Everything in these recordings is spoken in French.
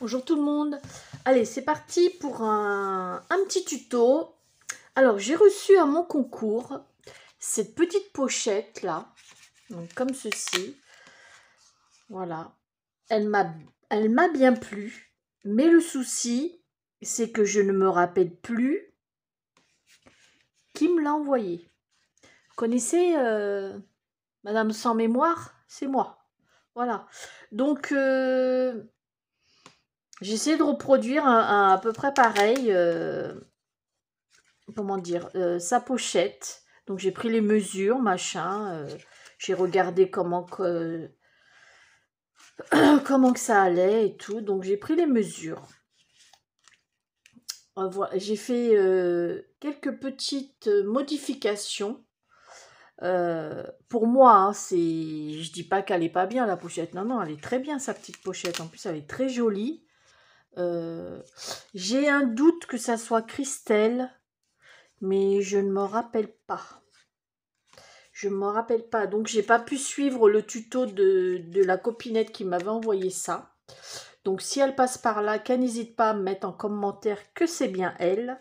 bonjour tout le monde. Allez, c'est parti pour un petit tuto. Alors, j'ai reçu à mon concours cette petite pochette là, donc comme ceci. Voilà. Elle m'a bien plu, mais le souci, c'est que je ne me rappelle plus qui me l'a envoyé. Vous connaissez Madame sans mémoire? C'est moi. Voilà. Donc, j'essaie de reproduire à peu près pareil, comment dire, sa pochette. Donc j'ai pris les mesures, machin, j'ai regardé comment que ça allait et tout. Donc j'ai pris les mesures. Voilà, j'ai fait quelques petites modifications. Pour moi, hein, je dis pas qu'elle est pas bien la pochette. Non, non, elle est très bien sa petite pochette. En plus, elle est très jolie. J'ai un doute que ça soit Christelle, mais je ne me rappelle pas. Je ne me rappelle pas. Donc, j'ai pas pu suivre le tuto de la copinette qui m'avait envoyé ça. Donc, si elle passe par là, qu'elle n'hésite pas à me mettre en commentaire que c'est bien elle.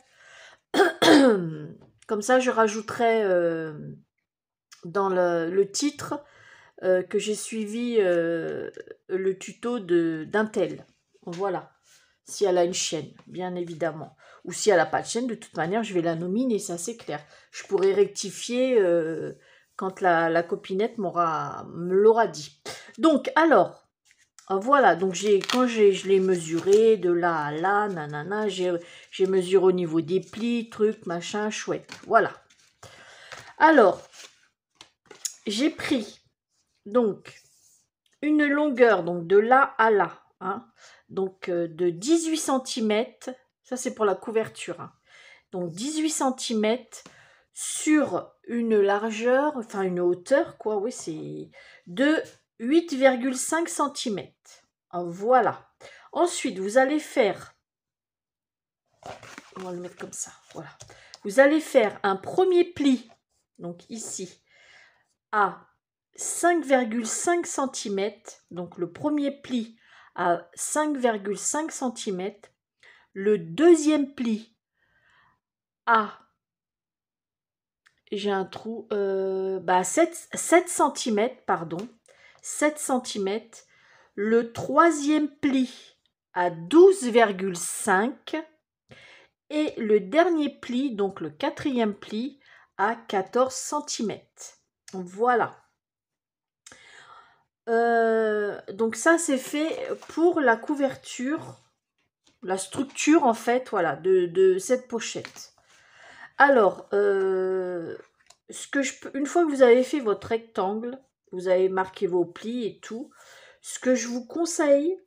Comme ça, je rajouterai dans le titre que j'ai suivi le tuto d'un tel. Voilà. Si elle a une chaîne, bien évidemment. Ou si elle n'a pas de chaîne, de toute manière, je vais la nominer, ça c'est clair. Je pourrais rectifier quand la copinette me l'aura dit. Donc, alors, voilà. Donc, quand je l'ai mesuré de là à là, nanana, j'ai mesuré au niveau des plis, trucs, machin, chouette. Voilà. Alors, j'ai pris, donc, une longueur, donc de là à là, hein, donc de 18 cm, ça c'est pour la couverture, hein, donc 18 cm sur une largeur, enfin une hauteur, quoi, oui, c'est de 8,5 cm. Voilà. Ensuite, vous allez faire, on va le mettre comme ça, voilà. Vous allez faire un premier pli, donc ici, à 5,5 cm, donc le premier pli à 5,5 cm, le deuxième pli à, j'ai un trou, 7 cm, pardon, 7 cm, le troisième pli à 12,5 et le dernier pli, donc le quatrième pli, à 14 cm. Voilà. Donc ça c'est fait pour la couverture, la structure en fait, voilà, de cette pochette. Alors, une fois que vous avez fait votre rectangle, vous avez marqué vos plis et tout, ce que je vous conseille,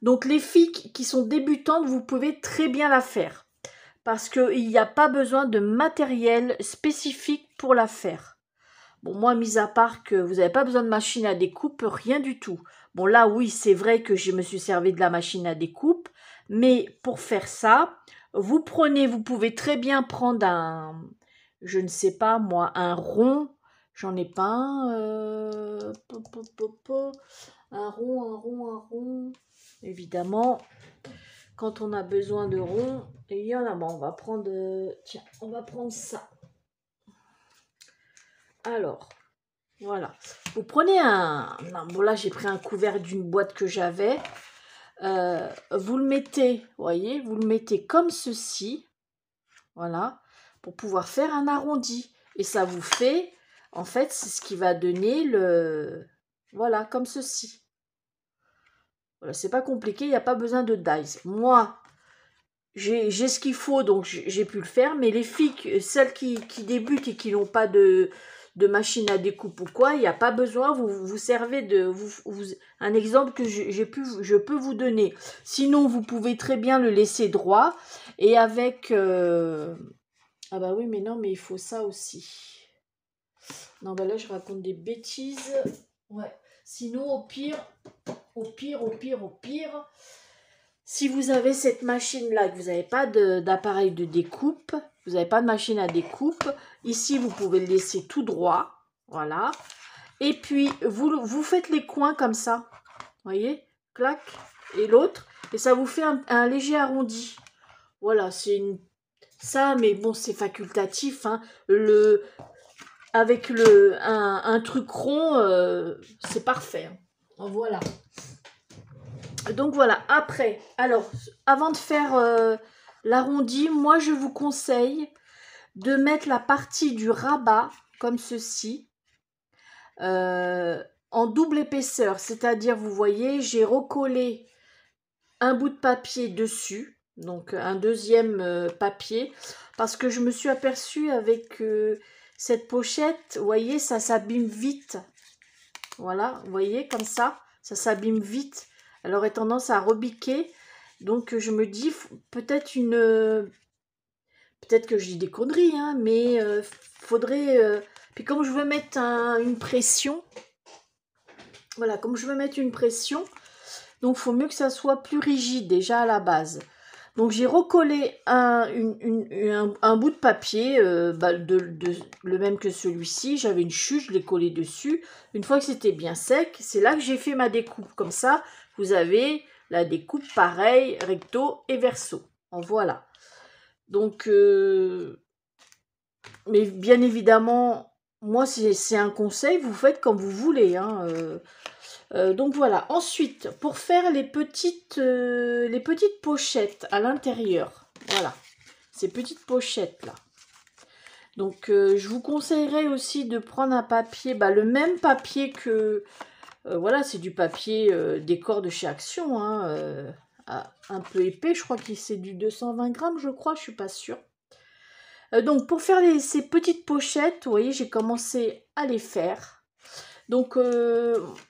donc les filles qui sont débutantes, vous pouvez très bien la faire, parce qu'il n'y a pas besoin de matériel spécifique pour la faire. Bon, moi, mis à part que vous n'avez pas besoin de machine à découpe, rien du tout. Bon, là, oui, c'est vrai que je me suis servi de la machine à découpe, mais pour faire ça, vous pouvez très bien prendre je ne sais pas moi, un rond. J'en ai pas un. Un rond. Évidemment, quand on a besoin de rond, il y en a. Bon, on va prendre, tiens, on va prendre ça. Alors, voilà. Vous prenez bon là j'ai pris un couvert d'une boîte que j'avais. Vous le mettez, voyez, vous le mettez comme ceci. Voilà. Pour pouvoir faire un arrondi. Et ça vous fait, en fait, c'est ce qui va donner voilà, comme ceci. Voilà, c'est pas compliqué, il n'y a pas besoin de dies. Moi, j'ai ce qu'il faut, donc j'ai pu le faire. Mais les filles, celles qui débutent et qui n'ont pas de machine à découpe ou quoi, il n'y a pas besoin, vous servez un exemple que je peux vous donner. Sinon, vous pouvez très bien le laisser droit et avec... Ah bah oui, mais non, mais il faut ça aussi. Non, bah là, je raconte des bêtises. Ouais. Sinon, au pire, si vous avez cette machine-là, que vous n'avez pas d'appareil de découpe, vous n'avez pas de machine à découpe, ici, vous pouvez le laisser tout droit. Voilà. Et puis, vous faites les coins comme ça. Vous voyez? Clac. et l'autre, et ça vous fait un léger arrondi. Voilà, c'est ça, mais bon, c'est facultatif, hein. Avec un truc rond, c'est parfait, hein. Voilà. Donc voilà, après, alors, avant de faire l'arrondi, moi je vous conseille de mettre la partie du rabat, comme ceci, en double épaisseur. C'est-à-dire, vous voyez, j'ai recollé un bout de papier dessus, donc un deuxième papier, parce que je me suis aperçue avec cette pochette, vous voyez, ça s'abîme vite. Voilà, vous voyez, comme ça s'abîme vite. Elle aurait tendance à rebiquer. Donc je me dis, peut-être peut-être que je dis des conneries, hein, mais faudrait... Puis comme je veux mettre une pression, voilà, comme je veux mettre une pression, donc il faut mieux que ça soit plus rigide déjà à la base. Donc j'ai recollé un bout de papier, le même que celui-ci. J'avais une chute, je l'ai collé dessus. Une fois que c'était bien sec, c'est là que j'ai fait ma découpe. Comme ça, vous avez la découpe pareil, recto et verso. Voilà. Donc, mais bien évidemment, moi c'est un conseil, vous faites comme vous voulez, hein. Donc voilà. Ensuite, pour faire les petites pochettes à l'intérieur, voilà, ces petites pochettes là. Donc je vous conseillerais aussi de prendre un papier, le même papier que, voilà, c'est du papier décor de chez Action, hein, un peu épais, je crois que c'est du 220 grammes, je crois, je suis pas sûre. Donc pour faire ces petites pochettes, vous voyez, j'ai commencé à les faire. Donc,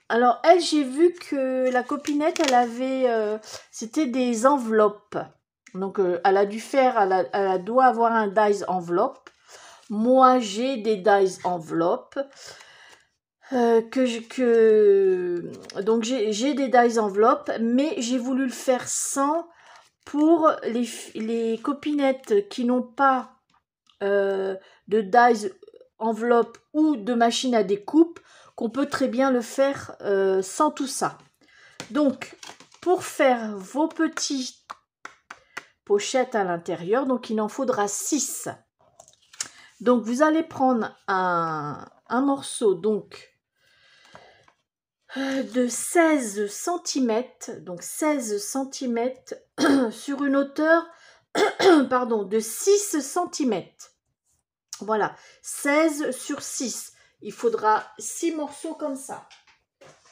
alors elle, j'ai vu que la copinette, elle avait, c'était des enveloppes. Donc, elle a dû faire, elle doit avoir un dies enveloppe. Moi, j'ai des dies enveloppes. Donc, j'ai des dies enveloppes, mais j'ai voulu le faire sans pour les copinettes qui n'ont pas de dies enveloppe ou de machine à découpe, qu'on peut très bien le faire sans tout ça. Donc, pour faire vos petites pochettes à l'intérieur, donc il en faudra 6. Donc, vous allez prendre un morceau donc de 16 cm, donc 16 cm sur une hauteur pardon, de 6 cm. Voilà, 16 sur 6. Il faudra 6 morceaux comme ça.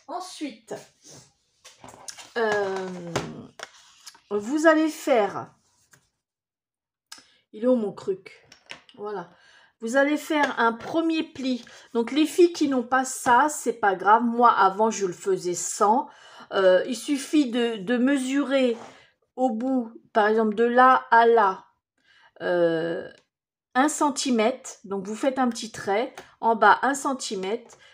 Ensuite, vous allez faire... Il est où mon truc? Voilà. Vous allez faire un premier pli. Donc, les filles qui n'ont pas ça, c'est pas grave. Moi, avant, je le faisais sans. Il suffit de mesurer au bout, par exemple, de là à là, 1 cm, donc vous faites un petit trait, en bas 1 cm,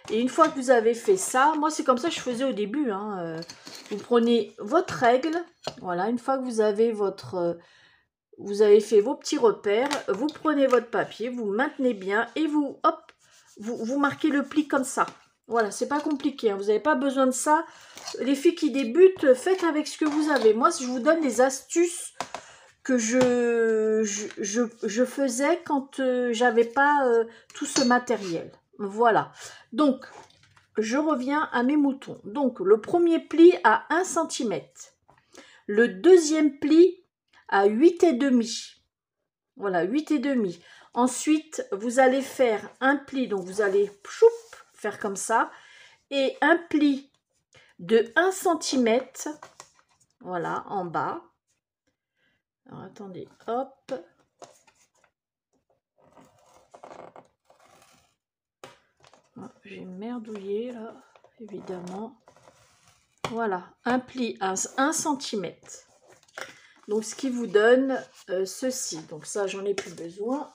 et une fois que vous avez fait ça, moi c'est comme ça que je faisais au début, hein, vous prenez votre règle, voilà, une fois que vous avez vous avez fait vos petits repères, vous prenez votre papier, vous maintenez bien, et vous, hop, vous marquez le pli comme ça. Voilà, c'est pas compliqué, hein, vous n'avez pas besoin de ça. Les filles qui débutent, faites avec ce que vous avez. Moi, je vous donne des astuces que je faisais quand j'avais pas tout ce matériel. Voilà. Donc, je reviens à mes moutons. Donc, le premier pli à 1 cm. Le deuxième pli à 8,5. Voilà, 8,5. Ensuite, vous allez faire un pli. Donc, vous allez faire comme ça. Et un pli de 1 cm. Voilà, en bas. Alors, attendez, hop. J'ai merdouillé, là, évidemment. Voilà, un pli à 1 cm. Donc, ce qui vous donne ceci. Donc, ça, j'en ai plus besoin.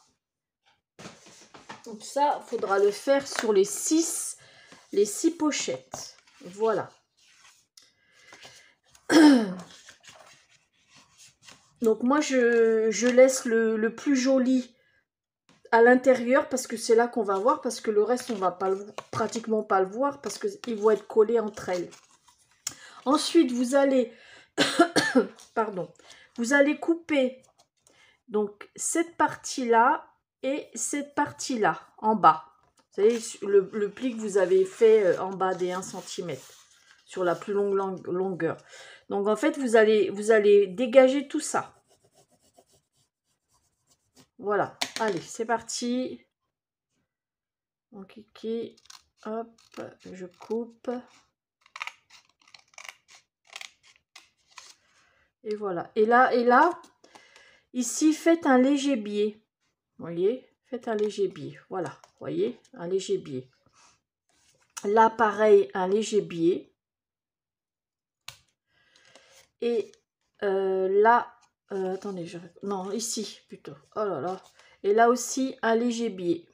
Donc, ça, il faudra le faire sur les 6 pochettes. Voilà. Donc, moi, je laisse le plus joli à l'intérieur parce que c'est là qu'on va voir, parce que le reste, on va pratiquement pas le voir parce qu'ils vont être collés entre elles. Ensuite, vous allez Pardon. Vous allez couper donc cette partie-là et cette partie-là en bas. Vous savez, le pli que vous avez fait en bas des 1 cm sur la plus longue longueur. Donc en fait, vous allez dégager tout ça. Voilà. Allez, c'est parti. Mon kiki. Hop, je coupe. Et voilà. Et là, ici, faites un léger biais. Vous voyez? Faites un léger biais. Voilà. Vous voyez? Un léger biais. Là, pareil, un léger biais. Et là, attendez, non, ici plutôt. Oh là là. Et là aussi, un léger biais.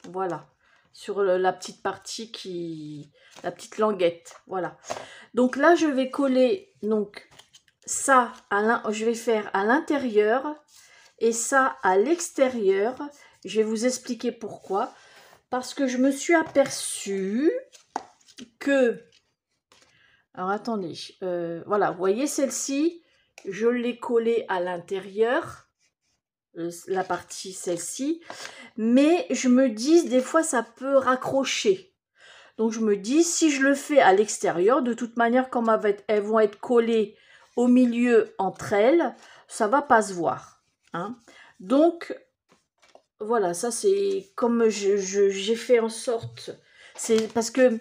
Voilà. Sur la petite partie la petite languette. Voilà. Donc là, je vais coller donc ça, je vais faire à l'intérieur et ça à l'extérieur. Je vais vous expliquer pourquoi. Parce que je me suis aperçue que... Alors, attendez. Voilà, vous voyez celle-ci, je l'ai collée à l'intérieur, la partie celle-ci. Mais je me dis, des fois, ça peut raccrocher. Donc, je me dis, si je le fais à l'extérieur, de toute manière, comme elles vont être collées au milieu entre elles, ça va pas se voir. Hein. Donc, voilà, ça c'est comme j'ai fait en sorte. C'est parce que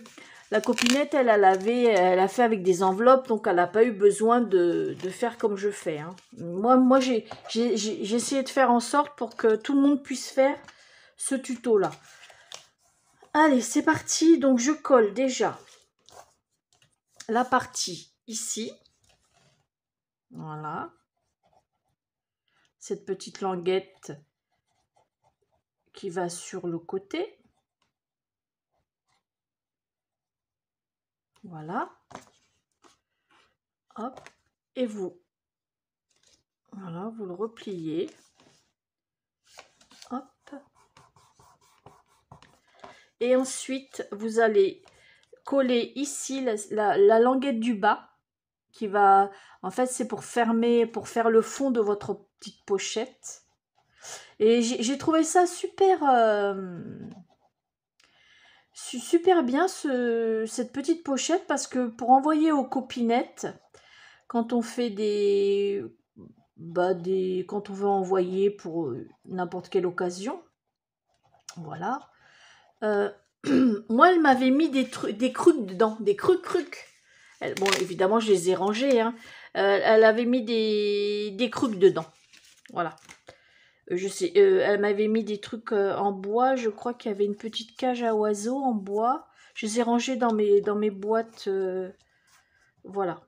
la copinette, elle a fait avec des enveloppes, donc elle n'a pas eu besoin de faire comme je fais. Hein. Moi j'ai essayé de faire en sorte pour que tout le monde puisse faire ce tuto-là. Allez, c'est parti. Donc, je colle déjà la partie ici. Voilà. Cette petite languette qui va sur le côté. Voilà. Hop. Et vous. Voilà, vous le repliez. Hop. Et ensuite, vous allez coller ici la languette du bas qui va... En fait, c'est pour fermer, pour faire le fond de votre petite pochette. Et j'ai trouvé ça super... super bien cette petite pochette parce que pour envoyer aux copinettes, quand on fait quand on veut envoyer pour n'importe quelle occasion, voilà. Moi, elle m'avait mis des crucs dedans, des crucs. Bon, évidemment, je les ai rangés. Hein. Elle avait mis des crucs dedans. Voilà. Je sais, elle m'avait mis des trucs en bois. Je crois qu'il y avait une petite cage à oiseaux en bois. Je les ai rangés dans mes boîtes. Voilà.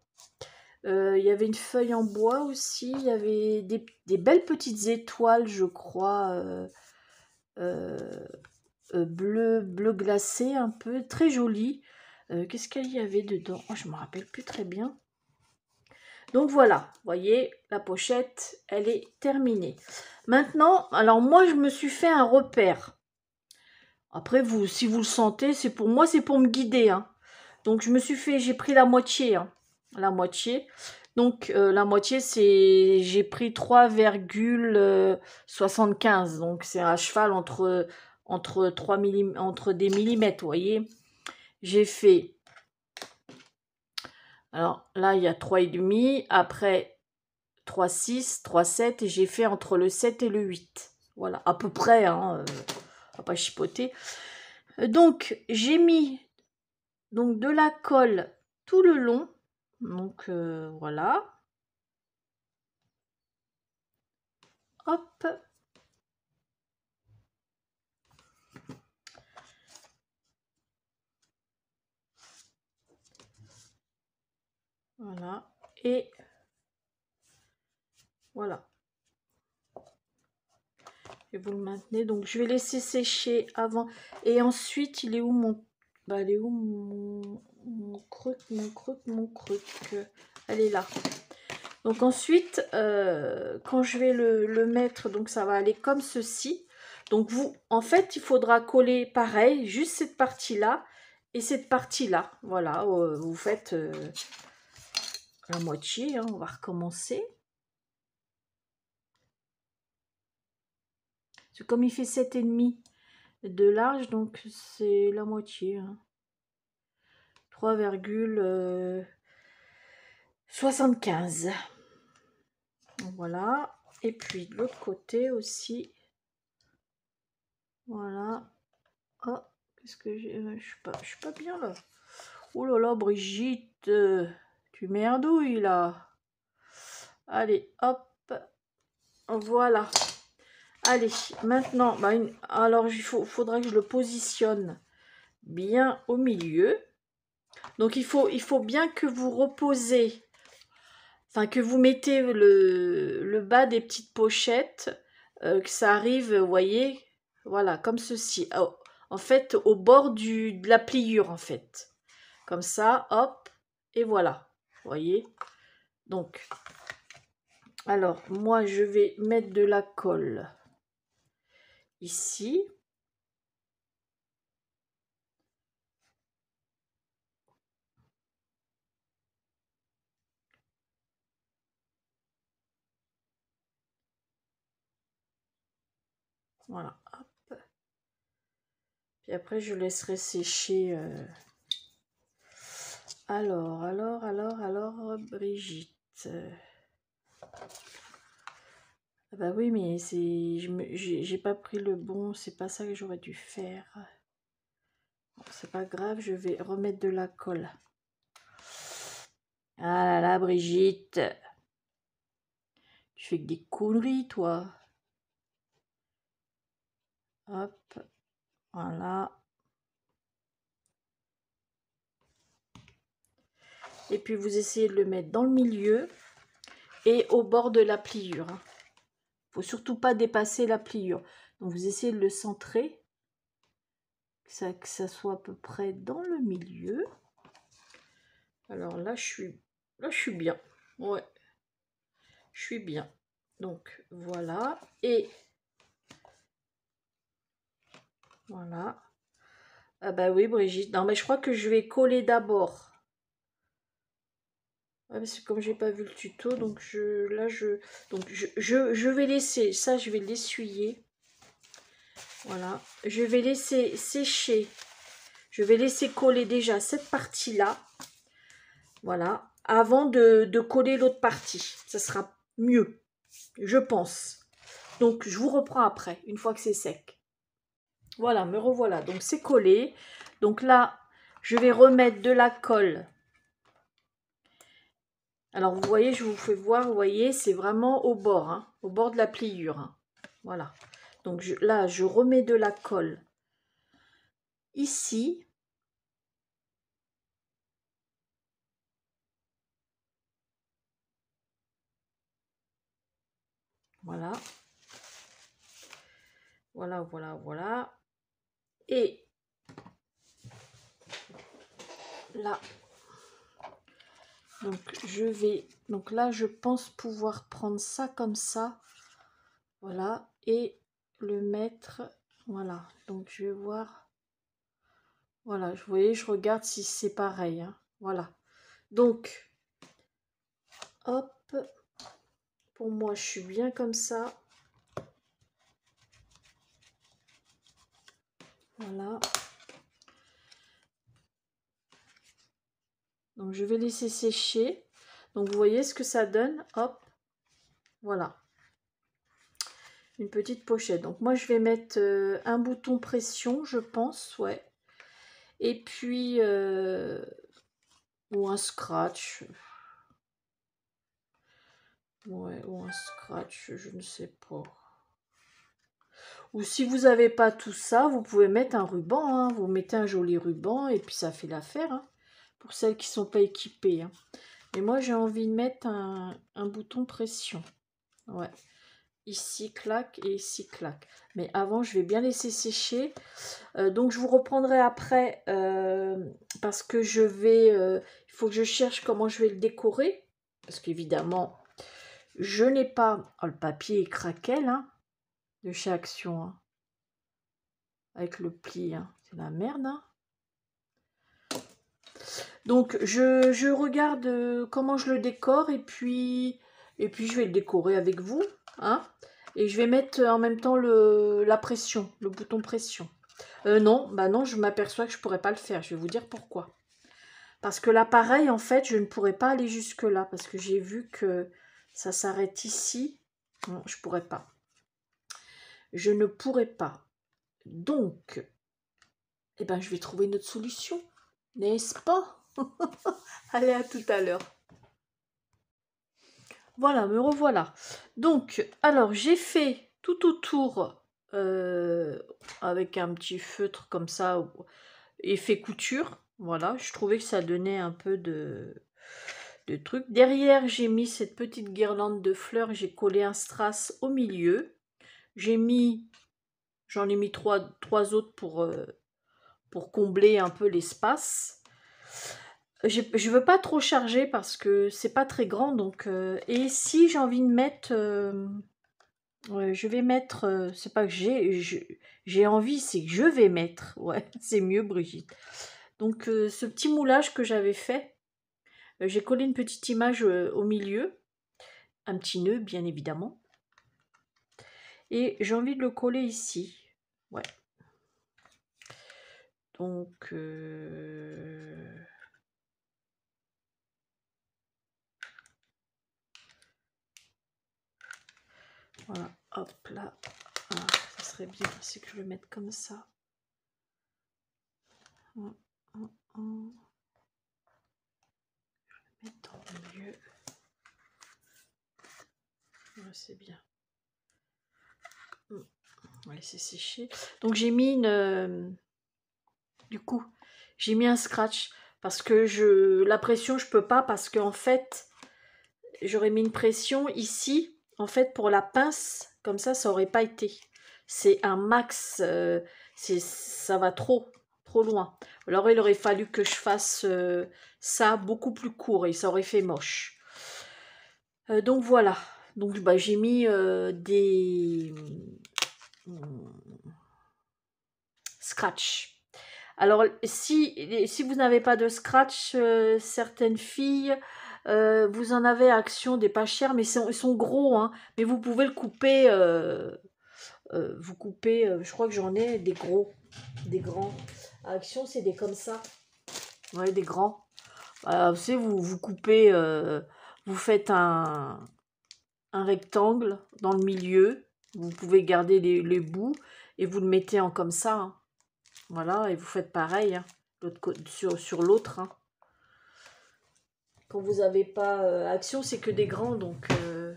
Il y avait une feuille en bois aussi. Il y avait des belles petites étoiles, je crois. Bleu glacé un peu, très joli. Qu'est-ce qu'il y avait dedans? Oh, je ne me rappelle plus très bien. Donc voilà, vous voyez, la pochette, elle est terminée. Maintenant, alors moi, je me suis fait un repère. Après, vous, si vous le sentez, c'est pour moi, c'est pour me guider. Hein. Donc, j'ai pris la moitié. Hein, la moitié. Donc, la moitié, j'ai pris 3,75. Donc, c'est à cheval entre des millimètres, vous voyez. J'ai fait... Alors, là, il y a 3,5. Après, 3,6, 3,7. Et j'ai fait entre le 7 et le 8. Voilà, à peu près. Hein, on va pas chipoter. Donc, j'ai mis de la colle tout le long. Donc, voilà. Hop. Voilà. Et voilà. Et vous le maintenez. Donc, je vais laisser sécher avant. Et ensuite, il est où mon... Bah, elle est où mon croc. Elle est là. Donc ensuite, quand je vais le mettre, donc ça va aller comme ceci. Donc vous, en fait, il faudra coller pareil, juste cette partie-là. Et cette partie-là, voilà, vous faites la moitié, hein, on va recommencer. C'est comme il fait 7,5 de large, donc c'est la moitié. Hein. 3,75. Voilà. Et puis de l'autre côté aussi. Voilà. Oh, qu'est-ce que j'ai? Je suis pas bien là. Oh là là, Brigitte, tu merdouilles là. Allez, hop. Voilà. Allez, maintenant, bah, alors faudra que je le positionne bien au milieu. Donc il faut bien que vous reposez, enfin que vous mettez le bas des petites pochettes, que ça arrive, vous voyez, voilà, comme ceci. Oh, en fait, au bord de la pliure, en fait. Comme ça, hop, et voilà. Vous voyez. Donc, alors, moi, je vais mettre de la colle ici. Voilà, hop. Puis après, je laisserai sécher. Alors, Brigitte. Ah bah oui, mais j'ai pas pris le bon, c'est pas ça que j'aurais dû faire. Bon, c'est pas grave, je vais remettre de la colle. Ah là là, Brigitte. Tu fais que des conneries, toi. Hop, voilà. Et puis vous essayez de le mettre dans le milieu et au bord de la pliure. Faut surtout pas dépasser la pliure. Donc vous essayez de le centrer, que ça soit à peu près dans le milieu. Alors là, je suis bien. Ouais, je suis bien. Donc voilà. Et voilà. Ah bah oui, Brigitte. Non, mais je crois que je vais coller d'abord. Ah, parce que comme j'ai pas vu le tuto, donc je vais laisser ça, je vais l'essuyer. Voilà, je vais laisser sécher. Je vais laisser coller déjà cette partie-là. Voilà, avant de coller l'autre partie. Ça sera mieux, je pense. Donc, je vous reprends après, une fois que c'est sec. Voilà, me revoilà. Donc, c'est collé. Donc là, je vais remettre de la colle. Alors, vous voyez, je vous fais voir, vous voyez, c'est vraiment au bord, hein, au bord de la pliure. Hein. Voilà. Donc là, je remets de la colle ici. Voilà. Voilà, voilà, voilà. Et là, donc là, je pense pouvoir prendre ça comme ça. Voilà. Et le mettre, voilà. Donc, je vais voir. Voilà, vous voyez, je regarde si c'est pareil. Hein. Voilà. Donc, hop. Pour moi, je suis bien comme ça. Voilà. Donc, je vais laisser sécher. Donc, vous voyez ce que ça donne. Hop. Voilà. Une petite pochette. Donc, moi, je vais mettre un bouton pression, je pense. Ouais. Et puis, ou un scratch. Ouais, ou un scratch, je ne sais pas. Ou si vous n'avez pas tout ça, vous pouvez mettre un ruban. Hein. Vous mettez un joli ruban et puis ça fait l'affaire. Hein, pour celles qui ne sont pas équipées. Hein. Mais moi, j'ai envie de mettre un bouton pression. Ouais. Ici, clac et ici, clac. Mais avant, je vais bien laisser sécher. Donc, je vous reprendrai après parce que je vais... il faut que je cherche comment je vais le décorer. Parce qu'évidemment, je n'ai pas... Oh, le papier est craquel, hein, de chez Action. Hein, avec le pli. Hein. C'est la merde, hein. Donc, je regarde comment je le décore et puis je vais le décorer avec vous. Hein, et je vais mettre en même temps la pression, le bouton pression. Non, bah non, je m'aperçois que je pourrais pas le faire. Je vais vous dire pourquoi. Parce que l'appareil, en fait, je ne pourrais pas aller jusque-là. Parce que j'ai vu que ça s'arrête ici. Non, je pourrais pas. Je ne pourrais pas. Donc, eh ben, je vais trouver une autre solution. N'est-ce pas? Allez, à tout à l'heure. Voilà, me revoilà. Donc, alors, j'ai fait tout autour avec un petit feutre comme ça, effet couture. Voilà, je trouvais que ça donnait un peu de truc. Derrière, j'ai mis cette petite guirlande de fleurs. J'ai collé un strass au milieu. J'en ai mis trois autres pour combler un peu l'espace. Je veux pas trop charger parce que c'est pas très grand. Donc, et si j'ai envie de mettre... ouais, je vais mettre... c'est pas que j'ai envie, c'est que je vais mettre. Ouais, c'est mieux, Brigitte. Donc, ce petit moulage que j'avais fait, j'ai collé une petite image au milieu. Un petit nœud, bien évidemment. Et j'ai envie de le coller ici. Ouais. Donc... voilà, hop là. Ah, ça serait bien c'est que je le mette comme ça. Je vais le mettre dans le milieu. Ouais, c'est bien. On va laisser sécher. Donc j'ai mis une... du coup, j'ai mis un scratch. Parce que la pression, je peux pas. Parce qu'en fait, j'aurais mis une pression ici. En fait, pour la pince, comme ça aurait pas été. C'est un max. Ça va trop loin. Alors, il aurait fallu que je fasse ça beaucoup plus court. Et ça aurait fait moche. Donc, voilà. Donc, bah, j'ai mis des... scratch. Alors, si vous n'avez pas de scratch, certaines filles, vous en avez à Action des pas chers, mais ils sont gros, hein, mais vous pouvez le couper, vous coupez, je crois que j'en ai des gros, des grands. À Action, c'est des comme ça, ouais, des grands. Vous savez, vous coupez, vous faites un rectangle dans le milieu, vous pouvez garder les bouts, et vous le mettez en comme ça, hein. Voilà, et vous faites pareil, hein, sur l'autre. Hein. Quand vous n'avez pas Action, c'est que des grands, donc.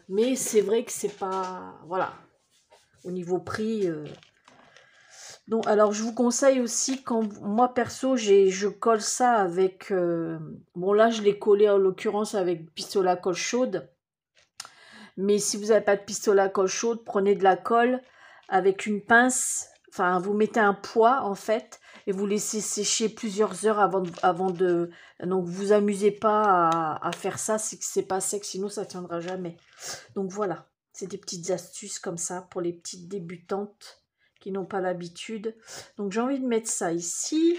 Mais c'est vrai que c'est pas. Voilà. Au niveau prix. Donc, alors, je vous conseille aussi, quand moi perso, je colle ça avec. Bon, là, je l'ai collé en l'occurrence avec pistolet à colle chaude. Mais si vous n'avez pas de pistolet à colle chaude, prenez de la colle avec une pince. Enfin, vous mettez un poids en fait et vous laissez sécher plusieurs heures avant de. Donc, vous amusez pas à faire ça, c'est que c'est pas sec, sinon ça tiendra jamais. Donc voilà, c'est des petites astuces comme ça pour les petites débutantes qui n'ont pas l'habitude. Donc j'ai envie de mettre ça ici.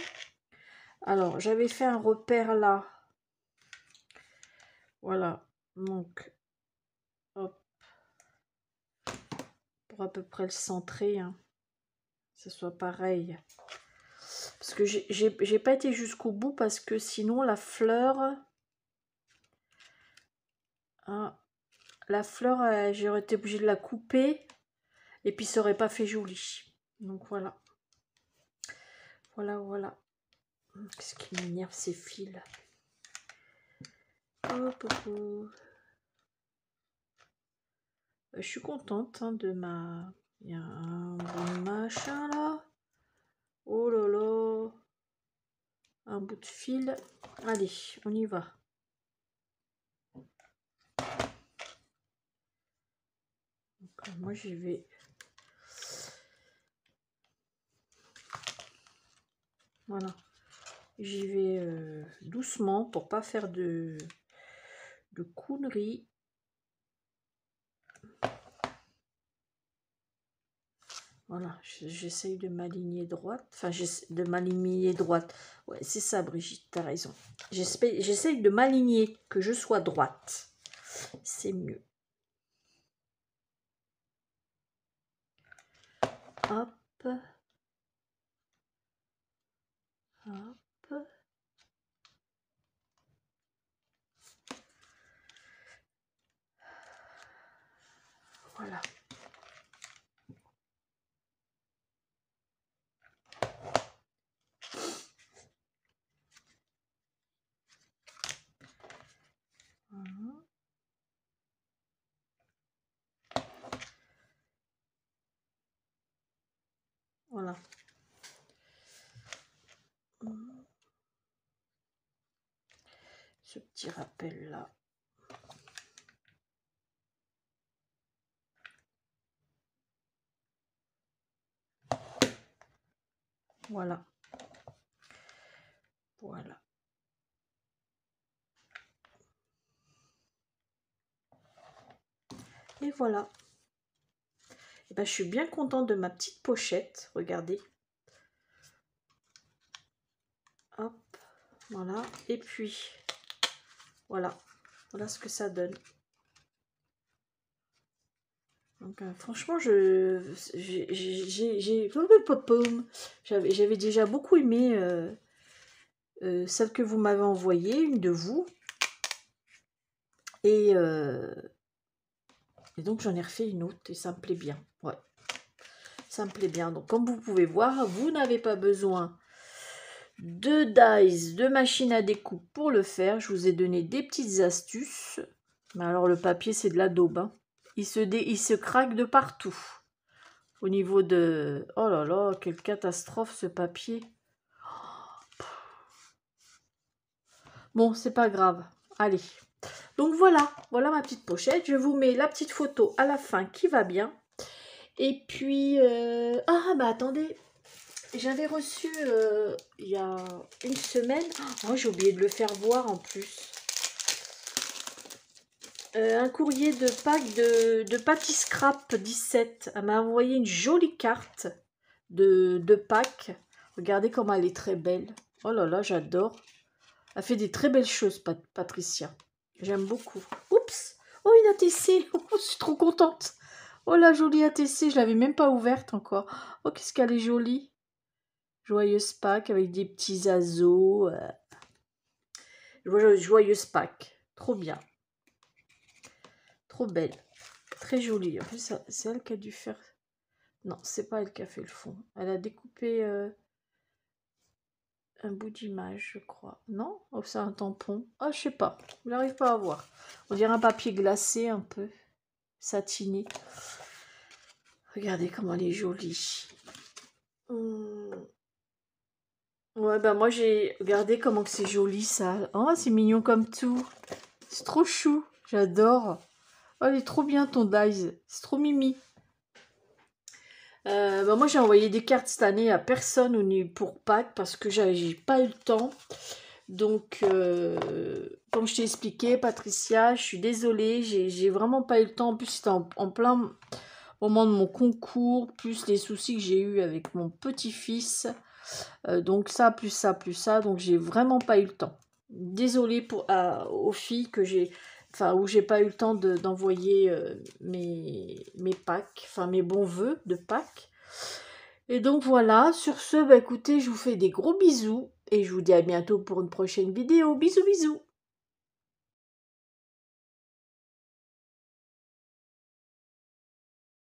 Alors, j'avais fait un repère là. Voilà, donc hop. Pour à peu près le centrer, hein. Que ce soit pareil. Parce que j'ai pas été jusqu'au bout parce que sinon la fleur... Hein, la fleur, j'aurais été obligée de la couper et puis ça aurait pas fait joli. Donc voilà. Voilà. Qu'est-ce qui m'énerve ces fils. Hop. Je suis contente hein, de ma... Il y a un bon machin là. Oh là là. Un bout de fil. Allez, on y va. Donc, moi j'y vais. Voilà. J'y vais doucement pour pas faire de conneries. Voilà, j'essaye de m'aligner droite. Enfin, de m'aligner droite. Ouais, c'est ça, Brigitte, t'as raison. J'essaye de m'aligner, que je sois droite. C'est mieux. Hop. Hop. Voilà. Voilà. Ce petit rappel là. Voilà. Voilà. Et voilà. Et ben, je suis bien contente de ma petite pochette. Regardez. Hop. Voilà. Et puis, voilà. Voilà ce que ça donne. Donc, franchement, j'avais déjà beaucoup aimé celle que vous m'avez envoyée, une de vous. Et donc, j'en ai refait une autre et ça me plaît bien. Ouais, ça me plaît bien. Donc, comme vous pouvez voir, vous n'avez pas besoin de dies, de machine à découpe pour le faire. Je vous ai donné des petites astuces. Mais alors, le papier, c'est de la daube, hein. Il se craque de partout. Au niveau de... Oh là là, quelle catastrophe ce papier. Bon, c'est pas grave. Allez. Donc voilà, voilà ma petite pochette. Je vous mets la petite photo à la fin qui va bien. Et puis... Ah, bah attendez. J'avais reçu il y a une semaine... Oh, j'ai oublié de le faire voir en plus. Un courrier de Pâques de Patty Scrap 17. Elle m'a envoyé une jolie carte de Pâques. Regardez comment elle est très belle. Oh là là, j'adore. Elle fait des très belles choses, Patricia. J'aime beaucoup. Oups! Oh, une ATC! Oh, je suis trop contente. Oh, la jolie ATC, je l'avais même pas ouverte encore. Oh, qu'est-ce qu'elle est jolie. Joyeuse Pâques avec des petits azos. Joyeuse Pâques. Trop bien. Trop belle. Très jolie. En plus, c'est elle qui a dû faire... Non, c'est pas elle qui a fait le fond. Elle a découpé un bout d'image, je crois. Non? Oh, c'est un tampon. Ah, je sais pas. Je n'arrive pas à voir. On dirait un papier glacé un peu. Satiné. Regardez comment elle est jolie. Ouais, bah moi j'ai... Regardez comment c'est joli ça. Oh, c'est mignon comme tout. C'est trop chou. J'adore. Oh, elle est trop bien ton dies. C'est trop mimi. Bah moi j'ai envoyé des cartes cette année à personne pour Pâques parce que j'ai pas eu le temps. Donc, comme je t'ai expliqué, Patricia, je suis désolée, j'ai vraiment pas eu le temps. En plus, c'était en plein moment de mon concours, plus les soucis que j'ai eu avec mon petit-fils. Donc ça, plus ça, plus ça. Donc, j'ai vraiment pas eu le temps. Désolée aux filles que j'ai... Enfin, où j'ai pas eu le temps d'envoyer mes Pâques, enfin mes bons vœux de Pâques. Et donc voilà, sur ce, bah écoutez, je vous fais des gros bisous et je vous dis à bientôt pour une prochaine vidéo. Bisous, bisous!